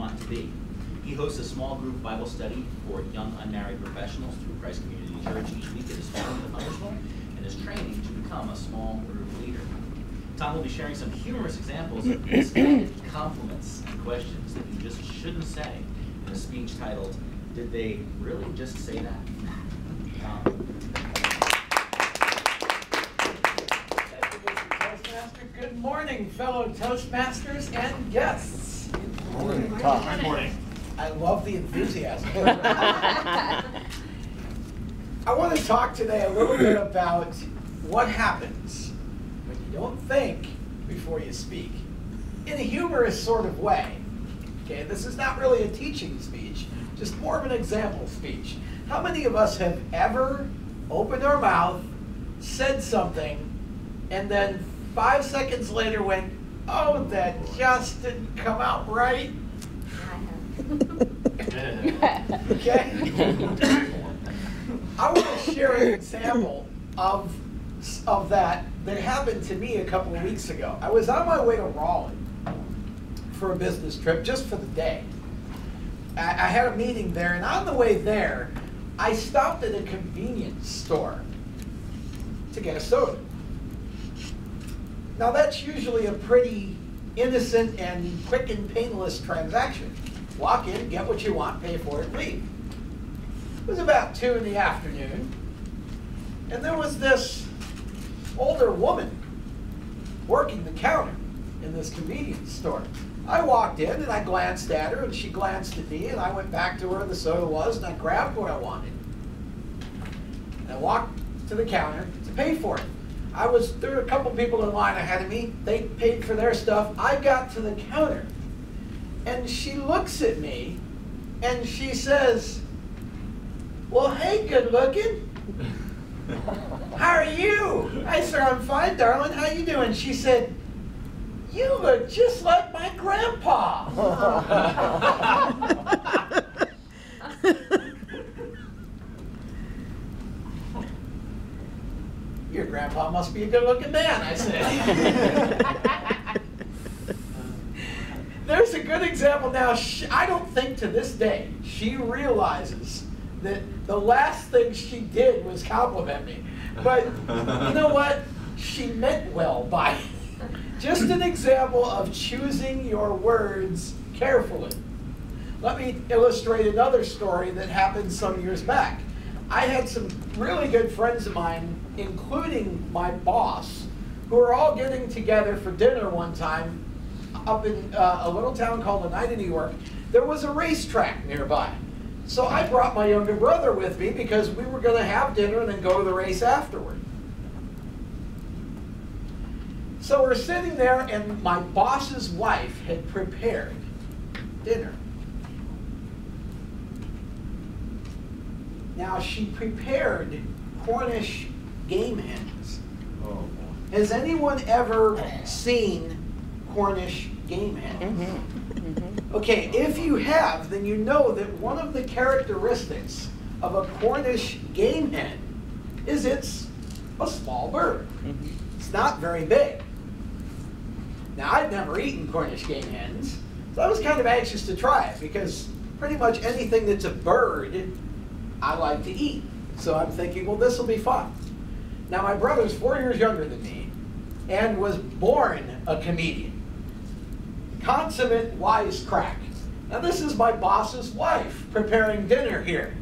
want to be. He hosts a small group Bible study for young unmarried professionals through Christ Community Church each week at his home in Huntersville, and is training to become a small group leader. Tom will be sharing some humorous examples of misguided compliments and questions that you just shouldn't say in a speech titled, "Did they really just say that?" Tom. Good morning, fellow Toastmasters and guests. Good morning, Tom. Good morning. I love the enthusiasm. I want to talk today a little bit about what happens when you don't think before you speak, in a humorous sort of way. Okay, this is not really a teaching speech, just more of an example speech. How many of us have ever opened our mouth, said something, and then 5 seconds later went, "Oh, that just didn't come out right"? Okay? I want to share an example of that happened to me a couple of weeks ago. I was on my way to Raleigh for a business trip, just for the day. I had a meeting there, and on the way there, I stopped at a convenience store to get a soda. Now that's usually a pretty innocent and quick and painless transaction. Walk in, get what you want, pay for it, leave. It was about 2 in the afternoon, and there was this older woman working the counter in this convenience store. I walked in and I glanced at her and she glanced at me, and I went back to where the soda was and I grabbed what I wanted. And I walked to the counter to pay for it. There were a couple people in line ahead of me. They paid for their stuff. I got to the counter and she looks at me and she says, "Well, hey, good looking. How are you?" I said, "I'm fine, darling. How you doing?" She said, "You look just like my grandpa." "Your grandpa must be a good-looking man," I said. There's a good example now. I don't think to this day she realizes that the last thing she did was compliment me. But you know what? She meant well by it. Just an example of choosing your words carefully. Let me illustrate another story that happened some years back. I had some really good friends of mine, including my boss, who were all getting together for dinner one time up in a little town called Oneida, New York. There was a racetrack nearby. So I brought my younger brother with me because we were going to have dinner and then go to the race afterward. So we're sitting there, and my boss's wife had prepared dinner. Now, she prepared Cornish game hens. Oh, boy. Has anyone ever seen Cornish game hens? Okay, if you have, then you know that one of the characteristics of a Cornish game hen is it's a small bird. It's not very big. Now, I'd never eaten Cornish game hens, so I was kind of anxious to try it because pretty much anything that's a bird, I like to eat. So I'm thinking, well, this will be fun. Now, my brother's 4 years younger than me and was born a comedian. Consummate wisecrack. Now, this is my boss's wife preparing dinner here.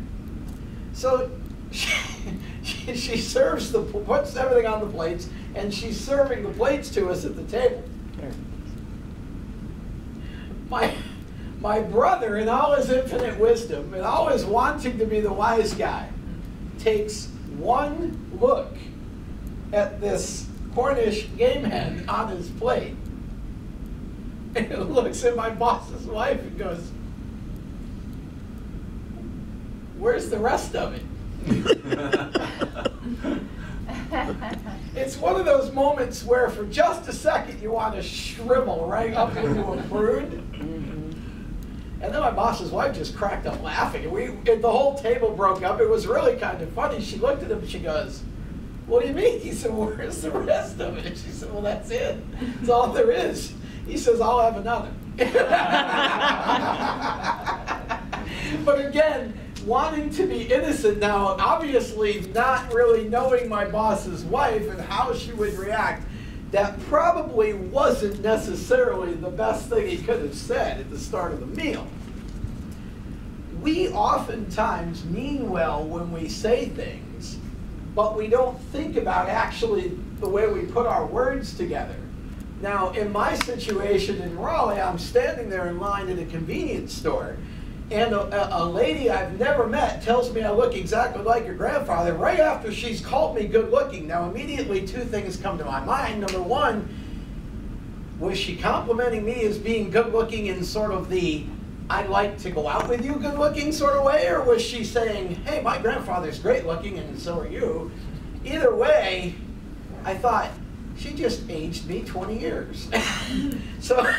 So she serves puts everything on the plates, and she's serving the plates to us at the table. My brother, in all his infinite wisdom and always wanting to be the wise guy, takes one look at this Cornish game hen on his plate and looks at my boss's wife and goes, "Where's the rest of it?" It's one of those moments where for just a second you want to shrivel right up into a brood. And then my boss's wife just cracked up laughing. And the whole table broke up. It was really kind of funny. She looked at him and she goes, "What do you mean?" He said, "Well, where's the rest of it?" She said, "Well, that's it. That's all there is." He says, "I'll have another." wanting to be innocent now, obviously not really knowing my boss's wife and how she would react. That probably wasn't necessarily the best thing he could have said at the start of the meal. We oftentimes mean well when we say things, but we don't think about actually the way we put our words together. Now, in my situation in Raleigh, I'm standing there in line at a convenience store, and a lady I've never met tells me I look exactly like her grandfather right after she's called me good looking. Now, immediately two things come to my mind. Number one, was she complimenting me as being good looking in sort of the I'd like to go out with you good looking sort of way, or was she saying, hey, my grandfather's great looking and so are you? Either way, I thought, she just aged me 20 years. So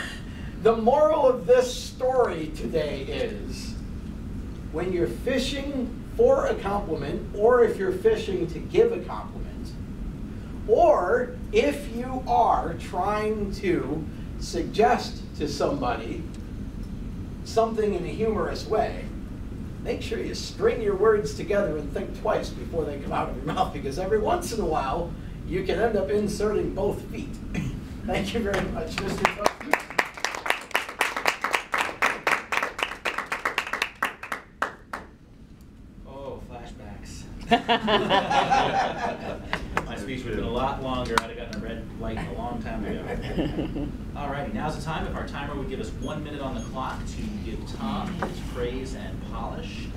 the moral of this story today is, when you're fishing for a compliment, or if you're fishing to give a compliment, or if you are trying to suggest to somebody something in a humorous way, make sure you string your words together and think twice before they come out of your mouth, because every once in a while, you can end up inserting both feet. Thank you very much, Mr. Toastmaster. Oh, flashbacks. My speech would have been a lot longer. I'd have gotten a red light a long time ago. Alrighty, now's the time. If our timer would give us 1 minute on the clock to give Tom his praise and polish.